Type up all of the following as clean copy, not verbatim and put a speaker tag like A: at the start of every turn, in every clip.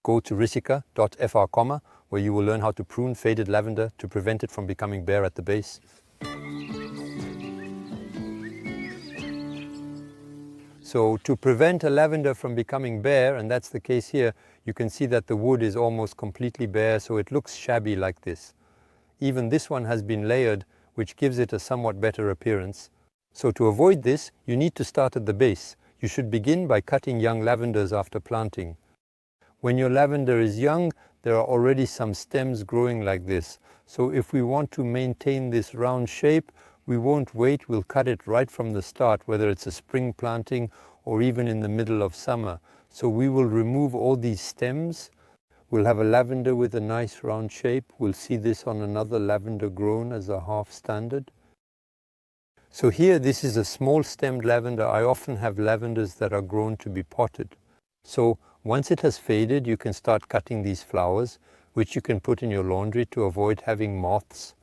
A: go to risica.fr, where you will learn how to prune faded lavender to prevent it from becoming bare at the base. So to prevent a lavender from becoming bare, and that's the case here, you can see that the wood is almost completely bare, so it looks shabby like this. Even this one has been layered, which gives it a somewhat better appearance. So to avoid this, you need to start at the base. You should begin by cutting young lavenders after planting. When your lavender is young, there are already some stems growing like this. So if we want to maintain this round shape, we won't wait, we'll cut it right from the start, whether it's a spring planting or even in the middle of summer. So we will remove all these stems. We'll have a lavender with a nice round shape. We'll see this on another lavender grown as a half standard. So here, this is a small stemmed lavender. I often have lavenders that are grown to be potted. So once it has faded, you can start cutting these flowers, which you can put in your laundry to avoid having moths.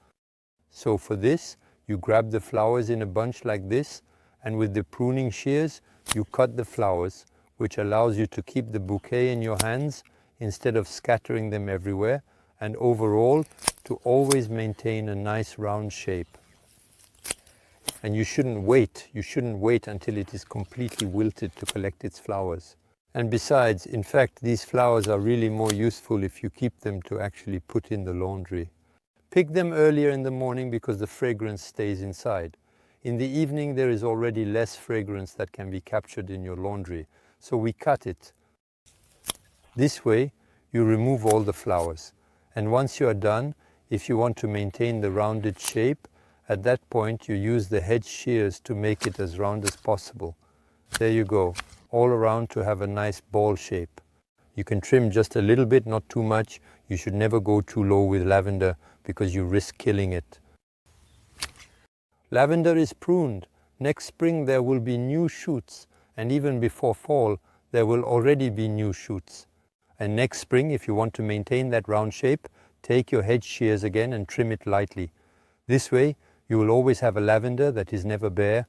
A: So for this, you grab the flowers in a bunch like this, and with the pruning shears, you cut the flowers, which allows you to keep the bouquet in your hands instead of scattering them everywhere, and overall, to always maintain a nice round shape. And you shouldn't wait until it is completely wilted to collect its flowers. And besides, in fact, these flowers are really more useful if you keep them to actually put in the laundry. Pick them earlier in the morning because the fragrance stays inside. In the evening, there is already less fragrance that can be captured in your laundry, so we cut it. This way, you remove all the flowers. And once you are done, if you want to maintain the rounded shape, at that point you use the hedge shears to make it as round as possible. There you go, all around to have a nice ball shape. You can trim just a little bit, not too much. You should never go too low with lavender because you risk killing it. Lavender is pruned. Next spring there will be new shoots, and even before fall there will already be new shoots. And next spring, if you want to maintain that round shape, take your hedge shears again and trim it lightly. This way you will always have a lavender that is never bare